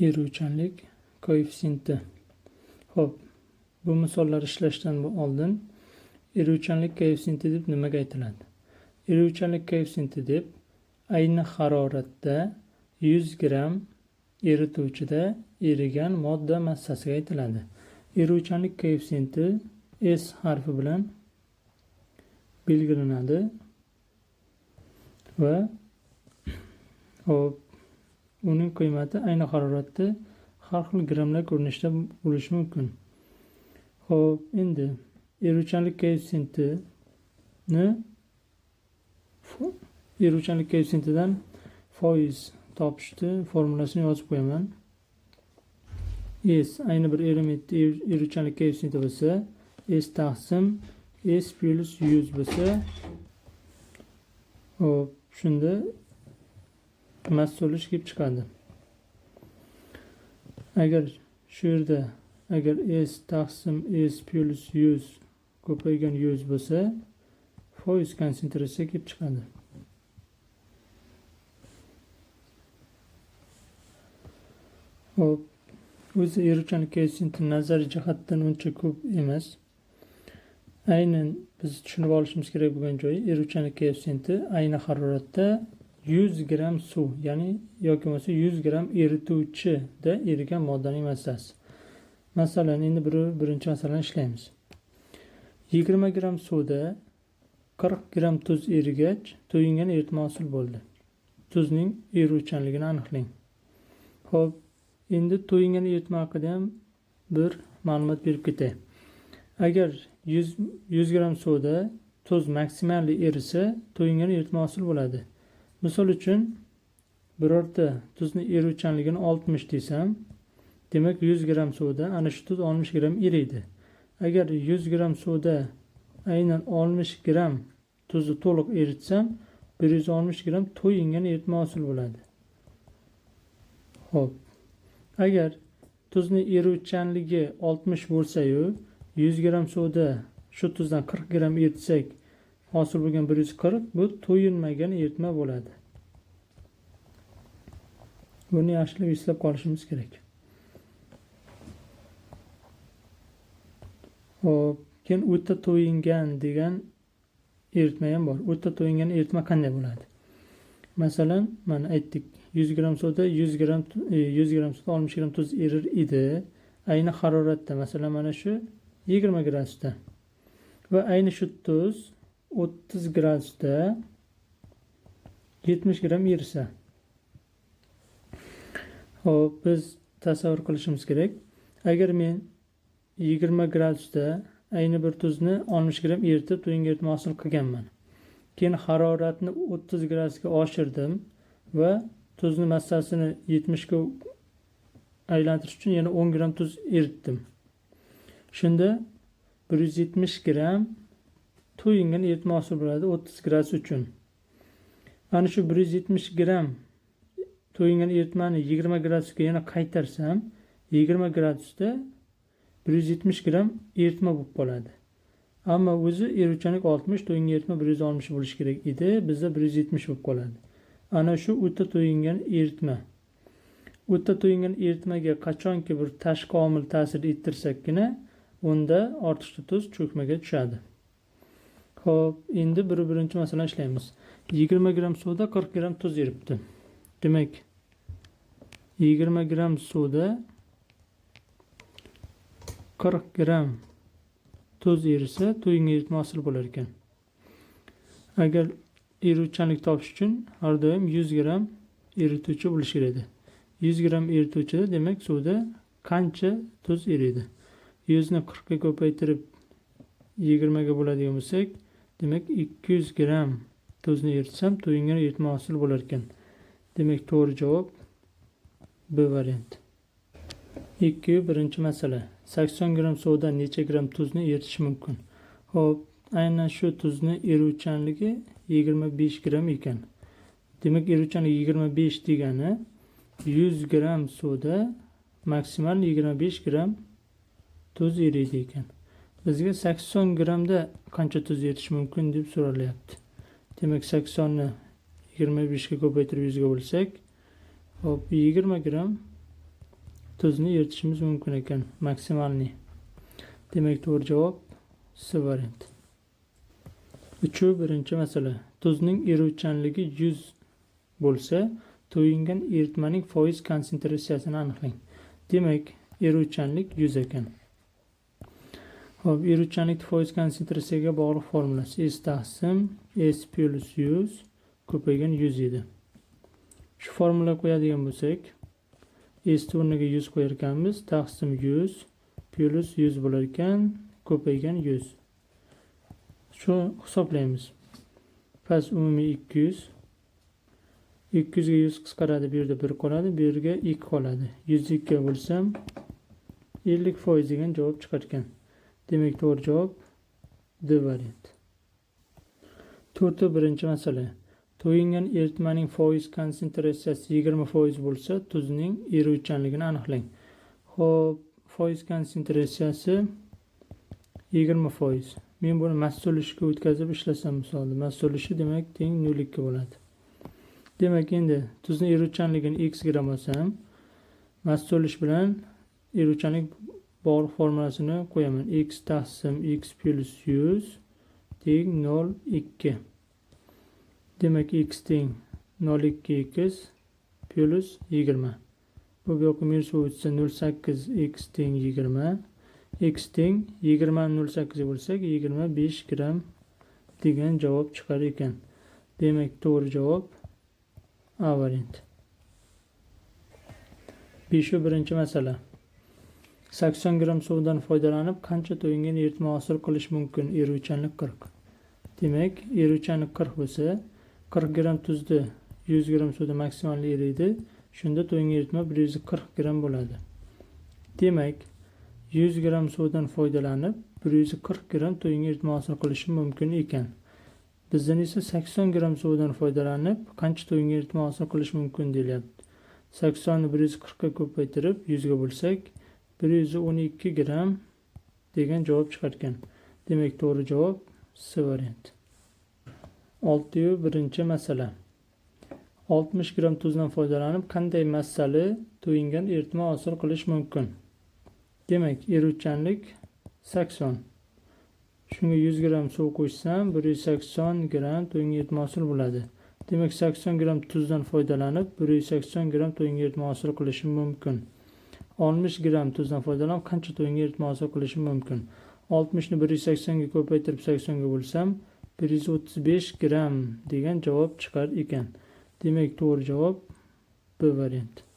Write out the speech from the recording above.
eruvchanlik koeffitsiyenti. Xo'p, bu misollar ishlashdan oldin eruvchanlik koeffitsiyenti deb nimaga aytiladi? Eruvchanlik koeffitsiyenti deb ayni haroratda 100 gram erituvchida erigan modda massasiga aytiladi. Eruvchanlik koeffitsiyenti S harfi bilan belgilanadi va uning qiymati ayni haroratda har xil grammlar ko'rinishida bo'lishi mumkin. Xo'p, endi eruvchanlik koeffitsiyentidan foiz topishni formulasini yozib qo'yaman. S ayni bir elementni eruvchanlik koeffitsiyenti bo'lsa, S taqsim S plus 100 bo'lsa, hop, shunda massa bo'lish kelib chiqadi. Agar shu yerda S taqsim S plus 100 ko'paygan 100 bo'lsa, foiz konsentratsiya kelib chiqadi. Hop, o'zi eruvchanlik koeffitsiyenti nazariy jihatdan uncha ko'p emas. Aynan biz tushunib olishimiz kerak bo'lgan joyi, eruvchanlik koeffitsiyenti ayni haroratda 100 gram suv, ya'ni yoki bo'lmasa 100 gram erituvchida erigan moddaning massasi. Masalan, endi birinchi masalani ishlaymiz. 20 gram suvda 40 gram tuz erigach, to'yingan eritma hosil bo'ldi. Tuzning eruvchanligini aniqlang. Xo'p, endi to'yingan eritma haqida ham bir ma'lumot berib ketay. Agar 100 gram suvda tuz maksimalli erisa, to'yingan eritma hosil bo'ladi. Misol uchun, birorta tuzni eruvchanligini 60 desam, demak 100 gram suvda ana shu tuz 60 gram eriydi. Agar 100 gram suvda aynan 60 gram tuzni to'liq eritsam, 160 gram to'yingan eritma hosil bo'ladi. Xo'p, agar tuzni eruvchanligi 60 bo'lsa-yu, 100 gram suvda shu tuzdan 40 gram eritsak, hosil bo'lgan 140, bu to'yinmagan eritma bo'ladi. Buni yaxshilab eslab qolishimiz kerak. Hop, keyin o'ta to'yingan degan eritma ham bor. O'ta to'yingan eritma qanday bo'ladi? Masalan, mana aytdik, 100 gram suvda 100 gram suvda 60 gram tuz erir edi. Ayni haroratda, masalan, mana shu 20 gradusda. Va ayni shu tuz 30 gradusda 70 gram erisa. Hop, biz tasavvur qilishimiz kerak. Agar men 20 gradusda ayni bir tuzni 60 gram eritib, to'yingan eritma hosil qilganman. Keyin haroratni 30 gradusga oshirdim va tuzni massasini 70 ga aylantirish uchun yana 10 gram tuz eritdim. Shunda 170 gram to'yingan eritma hosil bo'ladi 30 gradus uchun. Ana shu 170 gram to'yingan eritmani 20 gradusga yana qaytarsam, 20 gradusda 170 gram eritma bo'lib qoladi. Ammo o'zi eruvchanlik 60, to'yingan eritma 160 bo'lishi kerak edi. Bizda 170 bo'lib qoladi. Ana shu o'ta to'yingan eritma. O'ta to'yingan eritmaga qachonki bir tashqi omil ta'sir ettirsakkina, unda ortiqcha tuz cho'kmaga tushadi. Xo'p, endi birinchi masalani ishlaymiz. 20 gram suvda 40 gram tuz eribdi. Demak, 20 gram suvda 40 gram tuz erisa, to'yingan eritma hosil bo'lar ekan. Agar eruvchanlik topish uchun har doim 100 gram erituvchi bo'lishi kerak edi. 100 gram erituvchida, demak, suvda qancha tuz eriydi? 100 ni 40 ga ko'paytirib 20 ga bo'ladigan bo'lsak, demak 200 gram tuzni eritsam, to'yingan eritma hosil bo'lar ekan. Demak, to'g'ri javob B varianti. 2. Birinchi masala. 80 gram suvda necha gram tuzni eritish mumkin? Xo'p, aynan shu tuzni eruvchanligi 25 gram ekan. Demak, eruvchanligi 25 degani 100 gram suvda maksimal 25 gram tuz eriydi ekan. Bizga 80 gramda qancha tuz eritish mumkin deb so'ralyapti. Demak, 80 ni 25 ga ko'paytirib 100 ga bo'lsak, hop, 20 gram tuzni eritishimiz mumkin ekan, maksimalniy. Demak, to'g'ri javob C varianti. 3-birinchi masala. Tuzning eruvchanligi 100 bo'lsa, to'yingan eritmaning foiz konsentratsiyasini aniqlang. Demak, eruvchanlik 100 ekan. Xo'p, eruvchanlik foiz konsentratsiyaga bog'liq formulasi S taqsim S plus 100 ko'paygan 100 edi. Shu formula qo'yadigan bo'lsak, S o'rniga 100 qo'yar ekanmiz, taqsim 100 plus 100 bo'lar ekan, ko'paygan 100. Shu hisoblaymiz. Past umumiy 200. 200 ga 100 qisqaradi, bu yerda 1 qoladi, bu yerga 2 qoladi. 102 ga bo'lsam 50% degan javob chiqar ekan. Demak, to'g'ri javob D varianti. 4-birinchi masala. To'yingan eritmaning foiz konsentratsiyasi 20% bo'lsa, tuzning eruvchanligini aniqlang. Xo'p, foiz konsentratsiyasi 20%. Men buni massa so'lishga o'tkazib ishlasam misolda, massa so'lishi demak teng 0,2 bo'ladi. Demak, endi tuzni eruvchanligini x gram olsam, massa so'lish bilan eruvchanlik bog'liq formulasini qo'yaman. X taqsim x plus 100 teng 0,2. Demak, x teng 0,2x plus 20. Bu yoqqa minus o'tsa 0,8 x teng 20. X teng 20 0,8 bo'lsak 25 gram degan javob chiqar ekan. Demak, to'g'ri javob A varianti. 5-birinchi masala. 80 gram suvdan foydalanib qancha to'yingan eritma hosil qilish mumkin? Eruvchanlik 40. Demak, eruvchanlik 40 bo'lsa, 40 gram tuzni 100 gram suvda maksimal eriydi. Shunda to'yingan eritma 140 gram bo'ladi. Demak, 100 gram suvdan foydalanib 140 gram to'yingan eritma hosil qilishi mumkin ekan. Bizdan esa 80 gram suvdan foydalanib qancha to'yingan eritma hosil qilish mumkin deyilyapti. 80 ni 140 ga ko'paytirib 100 ga bo'lsak 112 gram degan javob chiqar ekan. Demak, to'g'ri javob C varianti. 6-birinchi masala. 60 gram tuzdan foydalanib qanday massali to'yingan eritma hosil qilish mumkin? Demak, eruvchanlik 80. Shunga 100 gram suv qo'shsam 180 gram to'yingan eritma hosil bo'ladi. Demak, 80 gram tuzdan foydalanib 180 gram to'yingan eritma hosil qilishim mumkin. 60 gram tuzdan foydalanib qancha to'yingan eritma hosil qilishim mumkin? 60 ni 180 ga ko'paytirib 80 ga bo'lsam 135 gram degan javob chiqar ekan. Demak, to'g'ri javob B varianti.